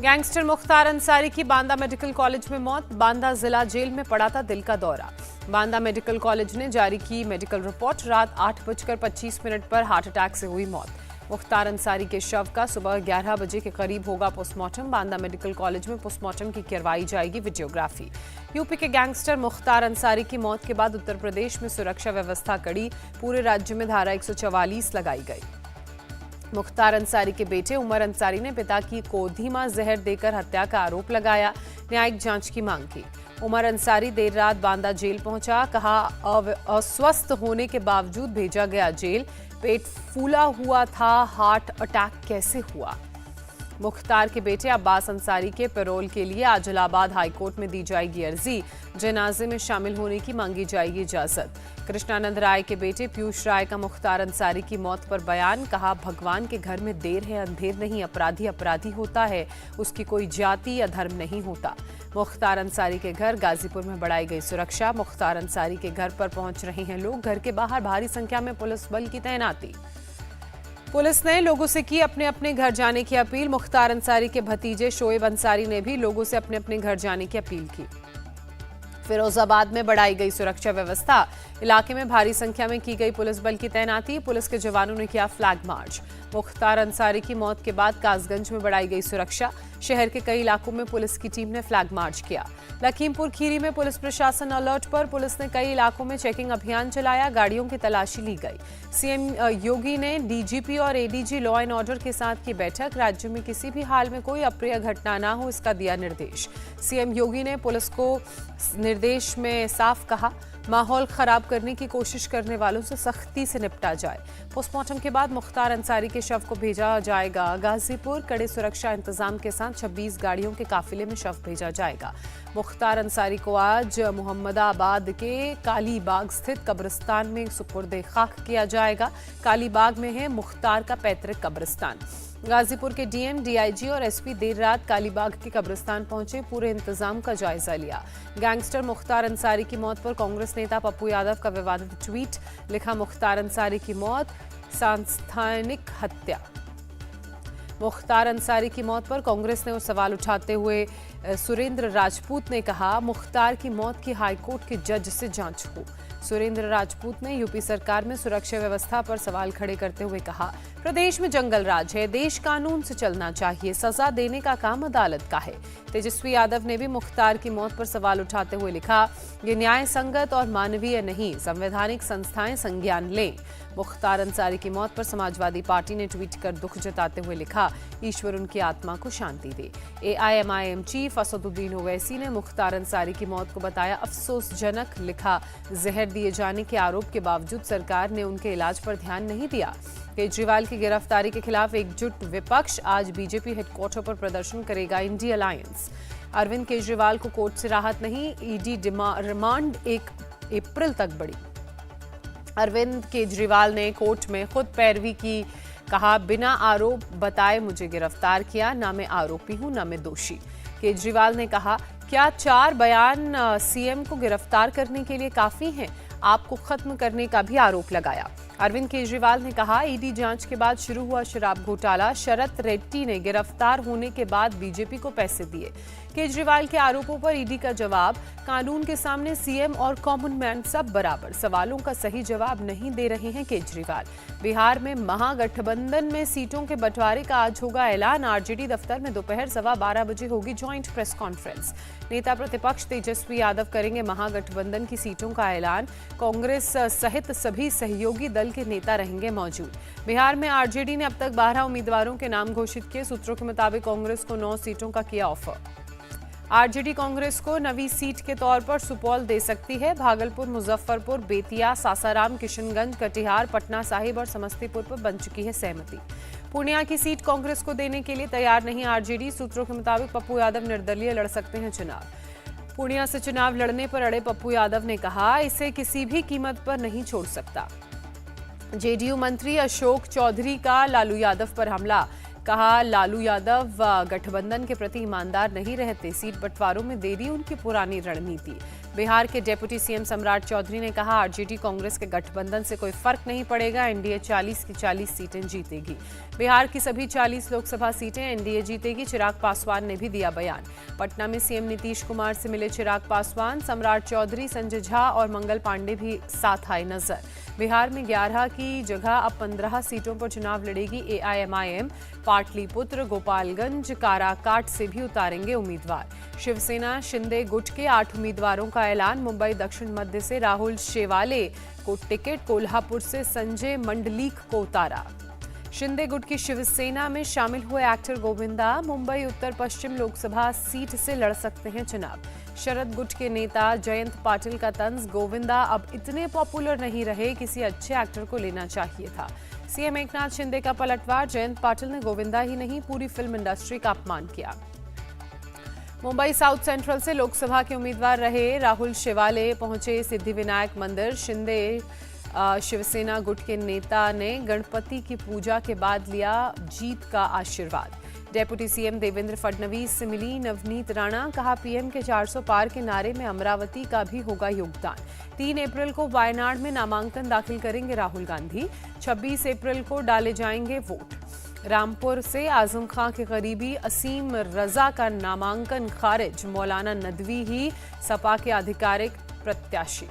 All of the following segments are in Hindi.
गैंगस्टर मुख्तार अंसारी की बांदा मेडिकल कॉलेज में मौत। बांदा जिला जेल में पड़ा था दिल का दौरा। बांदा मेडिकल कॉलेज ने जारी की मेडिकल रिपोर्ट। रात 8:25 पर हार्ट अटैक से हुई मौत। मुख्तार अंसारी के शव का सुबह 11 बजे के करीब होगा पोस्टमार्टम। बांदा मेडिकल कॉलेज में पोस्टमार्टम की करवाई जाएगी वीडियोग्राफी। यूपी के गैंगस्टर मुख्तार अंसारी की मौत के बाद उत्तर प्रदेश में सुरक्षा व्यवस्था कड़ी। पूरे राज्य में धारा 144 लगाई गई। मुख्तार अंसारी के बेटे उमर अंसारी ने पिता की कोधीमा जहर देकर हत्या का आरोप लगाया। न्यायिक जांच की मांग की। उमर अंसारी देर रात बांदा जेल पहुंचा। कहा, अस्वस्थ होने के बावजूद भेजा गया जेल। पेट फूला हुआ था, हार्ट अटैक कैसे हुआ। मुख्तार के बेटे अब्बास अंसारी के पैरोल के लिए आज इलाहाबाद हाईकोर्ट में दी जाएगी अर्जी। जनाजे में शामिल होने की मांगी जाएगी इजाजत। कृष्णानंद राय के बेटे पीयूष राय का मुख्तार अंसारी की मौत पर बयान। कहा, भगवान के घर में देर है अंधेर नहीं, अपराधी अपराधी होता है, उसकी कोई जाति या धर्म नहीं होता। मुख्तार अंसारी के घर गाजीपुर में बढ़ाई गई सुरक्षा। मुख्तार अंसारी के घर पर पहुंच रहे हैं लोग। घर के बाहर भारी संख्या में पुलिस बल की तैनाती। पुलिस ने लोगों से की अपने अपने घर जाने की अपील। मुख्तार अंसारी के भतीजे शोएब अंसारी ने भी लोगों से अपने अपने घर जाने की अपील की। फिरोजाबाद में बढ़ाई गई सुरक्षा व्यवस्था। इलाके में भारी संख्या में की गई पुलिस बल की तैनाती। पुलिस के जवानों ने किया फ्लैग मार्च। मुख्तार अंसारी की मौत के बाद कासगंज में बढ़ाई गई सुरक्षा। शहर के कई इलाकों में पुलिस की टीम ने फ्लैग मार्च किया। लखीमपुर खीरी में पुलिस प्रशासन अलर्ट पर। पुलिस ने कई इलाकों में चेकिंग अभियान चलाया। गाड़ियों की तलाशी ली गई। सीएम योगी ने डीजीपी और एडीजी लॉ एंड ऑर्डर के साथ की बैठक। राज्य में किसी भी हाल में कोई अप्रिय घटना न हो, इसका दिया निर्देश। सीएम योगी ने पुलिस को निर्देश में साफ कहा, माहौल खराब करने की कोशिश करने वालों से सख्ती से निपटा जाए। पोस्टमार्टम के बाद मुख्तार अंसारी के शव को भेजा जाएगा गाजीपुर। कड़े सुरक्षा इंतजाम के साथ 26 गाड़ियों के काफिले में शव भेजा जाएगा। मुख्तार अंसारी को आज मोहम्मदाबाद के कालीबाग स्थित कब्रिस्तान में सुपुर्द खाक किया जाएगा। कालीबाग में है मुख्तार का पैतृक कब्रिस्तान। गाजीपुर के डीएम, डीआईजी और एसपी देर रात कालीबाग के कब्रिस्तान पहुंचे। पूरे इंतजाम का जायजा लिया। गैंगस्टर मुख्तार अंसारी की मौत पर कांग्रेस नेता पप्पू यादव का विवादित ट्वीट। लिखा, मुख्तार अंसारी की मौत सांस्थानिक हत्या। मुख्तार अंसारी की मौत पर कांग्रेस ने सवाल उठाते हुए सुरेंद्र राजपूत ने कहा, मुख्तार की मौत की हाईकोर्ट के जज से जांच हो। सुरेंद्र राजपूत ने यूपी सरकार में सुरक्षा व्यवस्था पर सवाल खड़े करते हुए कहा, प्रदेश में जंगल राज है, देश कानून से चलना चाहिए, सजा देने का काम अदालत का है। तेजस्वी यादव ने भी मुख्तार की मौत पर सवाल उठाते हुए लिखा, ये न्याय संगत और मानवीय नहीं, संवैधानिक संस्थाएं संज्ञान लें। मुख्तार अंसारी की मौत पर समाजवादी पार्टी ने ट्वीट कर दुख जताते हुए लिखा, ईश्वर उनकी आत्मा को शांति दे। एआईएमआईएम चीफ असदुद्दीन ओवैसी ने मुख्तार अंसारी की मौत को बताया अफसोसजनक। लिखा, जहर दिए जाने के आरोप के बावजूद सरकार ने उनके इलाज पर ध्यान नहीं दिया। केजरीवाल की गिरफ्तारी के खिलाफ एकजुट विपक्ष। आज बीजेपी हेडक्वार्टर पर प्रदर्शन करेगा इंडी अलायंस। अरविंद केजरीवाल को कोर्ट से राहत नहीं, ईडी रिमांड 1 अप्रैल तक बढ़ी। अरविंद केजरीवाल ने कोर्ट में खुद पैरवी की। कहा, बिना आरोप बताए मुझे गिरफ्तार किया, ना मैं आरोपी हूं ना मैं दोषी। केजरीवाल ने कहा, क्या 4 बयान सीएम को गिरफ्तार करने के लिए काफी हैं? आपको खत्म करने का भी आरोप लगाया। अरविंद केजरीवाल ने कहा, ईडी जांच के बाद शुरू हुआ शराब घोटाला। शरत रेड्डी ने गिरफ्तार होने के बाद बीजेपी को पैसे दिए। केजरीवाल के आरोपों पर ईडी का जवाब, कानून के सामने सीएम और कॉमन मैन सब बराबर। सवालों का सही जवाब नहीं दे रहे हैं केजरीवाल। बिहार में महागठबंधन में सीटों के बंटवारे का आज होगा ऐलान। आरजेडी दफ्तर में दोपहर 12:15 बजे होगी ज्वाइंट प्रेस कॉन्फ्रेंस। नेता प्रतिपक्ष तेजस्वी यादव करेंगे महागठबंधन की सीटों का ऐलान। कांग्रेस सहित सभी सहयोगी दल के नेता रहेंगे मौजूद। बिहार में आरजेडी ने अब तक 12 उम्मीदवारों के नाम घोषित किए। सूत्रों के मुताबिक कांग्रेस को 9 सीटों का किया ऑफर। आरजेडी कांग्रेस को नवी सीट के तौर पर सुपौल दे सकती है। भागलपुर, मुजफ्फरपुर, बेतिया, सासाराम, किशनगंज, कटिहार, पटना साहिब और समस्तीपुर पर बन चुकी है सहमति। पूर्णिया की सीट कांग्रेस को देने के लिए तैयार नहीं आरजेडी। सूत्रों के मुताबिक पप्पू यादव निर्दलीय लड़ सकते हैं चुनाव। पूर्णिया से चुनाव लड़ने पर अड़े पप्पू यादव ने कहा, इसे किसी भी कीमत पर नहीं छोड़ सकता। जेडीयू मंत्री अशोक चौधरी का लालू यादव पर हमला। कहा, लालू यादव गठबंधन के प्रति ईमानदार नहीं रहते, सीट बंटवारों में देरी उनकी पुरानी रणनीति। बिहार के डिप्टी सीएम सम्राट चौधरी ने कहा, आरजेडी कांग्रेस के गठबंधन से कोई फर्क नहीं पड़ेगा, एनडीए 40 की 40 सीटें जीतेगी। बिहार की सभी 40 लोकसभा सीटें एनडीए जीतेगी, चिराग पासवान ने भी दिया बयान। पटना में सीएम नीतीश कुमार से मिले चिराग पासवान, सम्राट चौधरी, संजय झा और मंगल पांडे भी साथ आए नजर। बिहार में 11 की जगह अब 15 सीटों पर चुनाव लड़ेगी एआईएमआईएम। पाटलिपुत्र, गोपालगंज, काराकाट से भी उतारेंगे उम्मीदवार। शिवसेना शिंदे गुट के 8 उम्मीदवारों का ऐलान। मुंबई दक्षिण मध्य से राहुल शेवाले को टिकट, कोल्हापुर से संजय मंडलीक को उतारा। शिंदे गुट की शिवसेना में शामिल हुए एक्टर गोविंदा मुंबई उत्तर पश्चिम लोकसभा सीट से लड़ सकते हैं चुनाव। शरद गुट के नेता जयंत पाटिल का तंज, गोविंदा अब इतने पॉपुलर नहीं रहे, किसी अच्छे एक्टर को लेना चाहिए था। सीएम एकनाथ शिंदे का पलटवार, जयंत पाटिल ने गोविंदा ही नहीं पूरी फिल्म इंडस्ट्री का अपमान किया। मुंबई साउथ सेंट्रल से लोकसभा के उम्मीदवार रहे राहुल शेवाले पहुंचे सिद्धिविनायक मंदिर। शिंदे शिवसेना गुट के नेता ने गणपति की पूजा के बाद लिया जीत का आशीर्वाद। डेप्यूटी सीएम देवेंद्र फडणवीस से मिली नवनीत राणा, कहा पीएम के 400 पार के नारे में अमरावती का भी होगा योगदान। 3 अप्रैल को वायनाड में नामांकन दाखिल करेंगे राहुल गांधी। 26 अप्रैल को डाले जाएंगे वोट। रामपुर से आजम खां के करीबी असीम रजा का नामांकन खारिज, मौलाना नदवी ही सपा के आधिकारिक प्रत्याशी।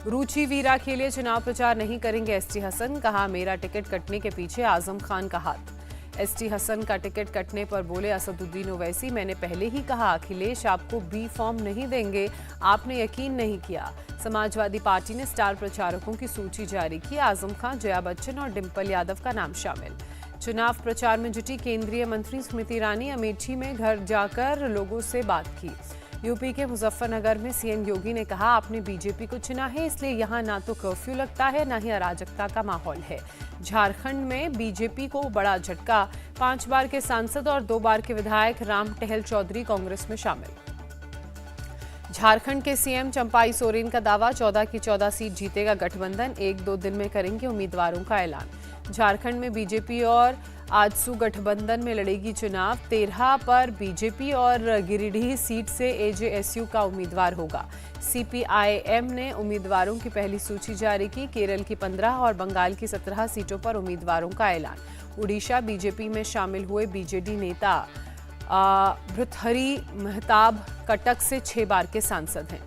रुचि वीरा के लिए चुनाव प्रचार नहीं करेंगे एसटी हसन, कहा मेरा टिकट कटने के पीछे आजम खान का हाथ। एसटी हसन का टिकट कटने पर बोले असदुद्दीन ओवैसी, मैंने पहले ही कहा अखिलेश आपको बी फॉर्म नहीं देंगे, आपने यकीन नहीं किया। समाजवादी पार्टी ने स्टार प्रचारकों की सूची जारी की, आजम खान, जया बच्चन और डिंपल यादव का नाम शामिल। चुनाव प्रचार में जुटी केंद्रीय मंत्री स्मृति ईरानी अमेठी में घर जाकर लोगों से बात की। यूपी के मुजफ्फरनगर में सीएम योगी ने कहा, आपने बीजेपी को चुना है, इसलिए यहाँ ना तो कर्फ्यू लगता है ना ही अराजकता का माहौल है। झारखंड में बीजेपी को बड़ा झटका, 5 बार के सांसद और 2 बार के विधायक राम टहल चौधरी कांग्रेस में शामिल। झारखंड के सीएम चंपाई सोरेन का दावा, 14 की 14 सीट जीतेगा गठबंधन, 1-2 दिन में करेंगे उम्मीदवारों का ऐलान। झारखंड में बीजेपी और आजसू गठबंधन में लड़ेगी चुनाव। 13 पर बीजेपी और गिरिडीह सीट से एजेएसयू का उम्मीदवार होगा। सीपीआईएम ने उम्मीदवारों की पहली सूची जारी की। केरल की 15 और बंगाल की 17 सीटों पर उम्मीदवारों का ऐलान। उड़ीसा बीजेपी में शामिल हुए बीजेडी नेता भृतहरि मेहताब कटक से 6 बार के सांसद हैं।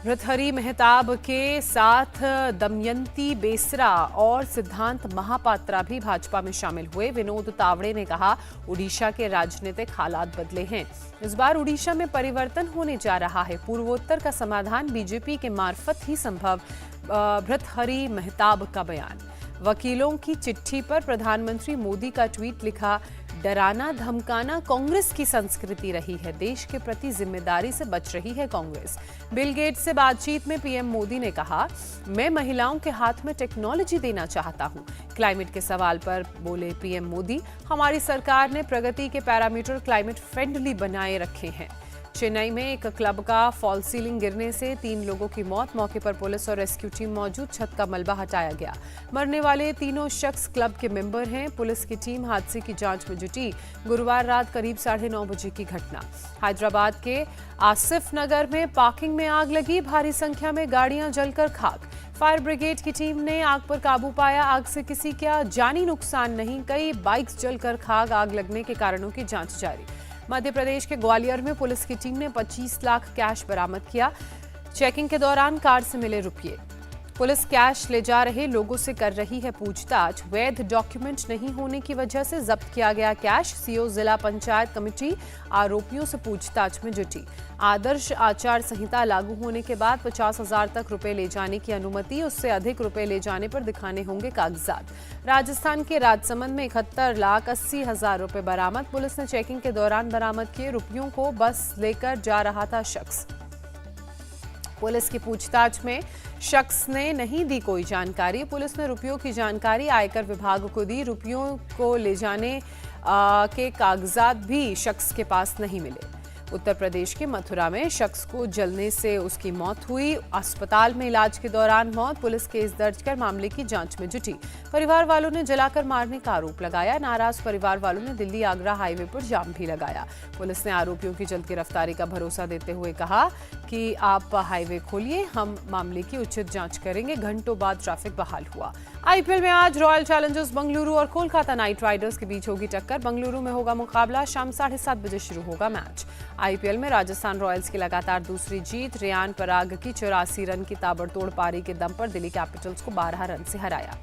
भृतहरि मेहताब के साथ दमयंती बेसरा और सिद्धांत महापात्रा भी भाजपा में शामिल हुए। विनोद तावड़े ने कहा, उड़ीसा के राजनीतिक हालात बदले हैं, इस बार उड़ीसा में परिवर्तन होने जा रहा है, पूर्वोत्तर का समाधान बीजेपी के मार्फत ही संभव। भृतहरि मेहताब का बयान। वकीलों की चिट्ठी पर प्रधानमंत्री मोदी का ट्वीट, लिखा, डराना धमकाना कांग्रेस की संस्कृति रही है, देश के प्रति जिम्मेदारी से बच रही है कांग्रेस। बिल गेट्स से बातचीत में पीएम मोदी ने कहा, मैं महिलाओं के हाथ में टेक्नोलॉजी देना चाहता हूं। क्लाइमेट के सवाल पर बोले पीएम मोदी, हमारी सरकार ने प्रगति के पैरामीटर क्लाइमेट फ्रेंडली बनाए रखे हैं। चेन्नई में एक क्लब का फॉल सीलिंग गिरने से 3 लोगों की मौत, मौके पर पुलिस और रेस्क्यू टीम मौजूद, छत का मलबा हटाया गया। मरने वाले तीनों शख्स क्लब के मेंबर हैं। पुलिस की टीम हादसे की जांच में जुटी। गुरुवार रात करीब 9:30 बजे की घटना। हैदराबाद के आसिफ नगर में पार्किंग में आग लगी, भारी संख्या में गाड़ियां जलकर खाक। फायर ब्रिगेड की टीम ने आग पर काबू पाया। आग से किसी का जानी नुकसान नहीं, कई बाइक्स जलकर खाक। आग लगने के कारणों की जांच जारी। मध्य प्रदेश के ग्वालियर में पुलिस की टीम ने 25 लाख कैश बरामद किया। चेकिंग के दौरान कार से मिले रुपये। पुलिस कैश ले जा रहे लोगों से कर रही है पूछताछ। वैध डॉक्यूमेंट नहीं होने की वजह से जब्त किया गया कैश। सीओ जिला पंचायत कमेटी आरोपियों से पूछताछ में जुटी। आदर्श आचार संहिता लागू होने के बाद 50,000 तक रुपए ले जाने की अनुमति, उससे अधिक रुपए ले जाने पर दिखाने होंगे कागजात। राजस्थान के राजसमंद में 71,80,000 रुपए बरामद। पुलिस ने चेकिंग के दौरान बरामद किए रुपयों को बस लेकर जा रहा था शख्स। पुलिस की पूछताछ में शख्स ने नहीं दी कोई जानकारी। पुलिस ने रुपयों की जानकारी आयकर विभाग को दी। रुपयों को ले जाने के कागजात भी शख्स के पास नहीं मिले। उत्तर प्रदेश के मथुरा में शख्स को जलने से उसकी मौत हुई। अस्पताल में इलाज के दौरान मौत। पुलिस केस दर्ज कर मामले की जांच में जुटी। परिवार वालों ने जलाकर मारने का आरोप लगाया। नाराज परिवार वालों ने दिल्ली आगरा हाईवे पर जाम भी लगाया। पुलिस ने आरोपियों की जल्द गिरफ्तारी का भरोसा देते हुए कहा कि आप हाईवे खोलिए, हम मामले की उचित जांच करेंगे। घंटों बाद ट्रैफिक बहाल हुआ। आईपीएल में आज रॉयल चैलेंजर्स बेंगलुरु और कोलकाता नाइट राइडर्स के बीच होगी टक्कर। बेंगलुरु में होगा मुकाबला, शाम 7:30 बजे शुरू होगा मैच। आईपीएल में राजस्थान रॉयल्स की लगातार दूसरी जीत। रेयान पराग की 84 रन की ताबड़तोड़ पारी के दम पर दिल्ली कैपिटल्स को 12 रन से हराया।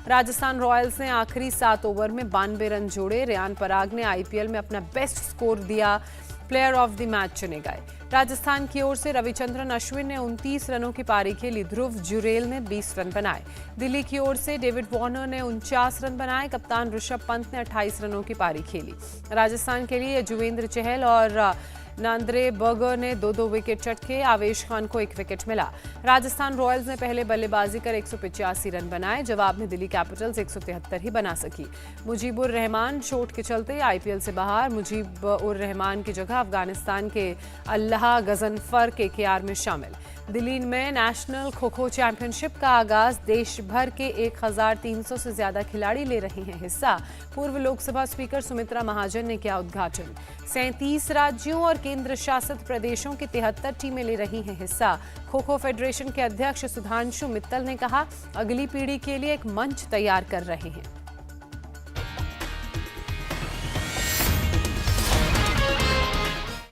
राजस्थान रॉयल्स ने आखिरी 7 ओवर में 92 रन जोड़े। रेयान पराग ने आईपीएल में अपना बेस्ट स्कोर दिया। प्लेयर ऑफ द मैच चुने गए। राजस्थान की ओर से रविचंद्रन अश्विन ने 29 रनों की पारी खेली। ध्रुव जुरेल ने 20 रन बनाए। दिल्ली की ओर से डेविड वार्नर ने 49 रन बनाए। कप्तान ऋषभ पंत ने 28 रनों की पारी खेली। राजस्थान के लिए युजवेंद्र चहल और नांद्रे बर्गर ने 2-2 विकेट चटके। आवेश खान को 1 विकेट मिला। राजस्थान रॉयल्स ने पहले बल्लेबाजी कर 185 रन बनाए। जवाब में दिल्ली कैपिटल्स 173 ही बना सकी। मुजीबुर रहमान चोट के चलते आईपीएल से बाहर। मुजीबुर रहमान की जगह अफगानिस्तान के अल्लाह गजनफर केकेआर में शामिल। दिल्ली में नेशनल खो खो चैंपियनशिप का आगाज। देश भर के 1300 से ज्यादा खिलाड़ी ले रहे हैं हिस्सा। पूर्व लोकसभा स्पीकर सुमित्रा महाजन ने किया उद्घाटन। 37 राज्यों और केंद्र शासित प्रदेशों की 73 टीमें ले रही हैं हिस्सा। खो खो फेडरेशन के अध्यक्ष सुधांशु मित्तल ने कहा, अगली पीढ़ी के लिए एक मंच तैयार कर रहे हैं।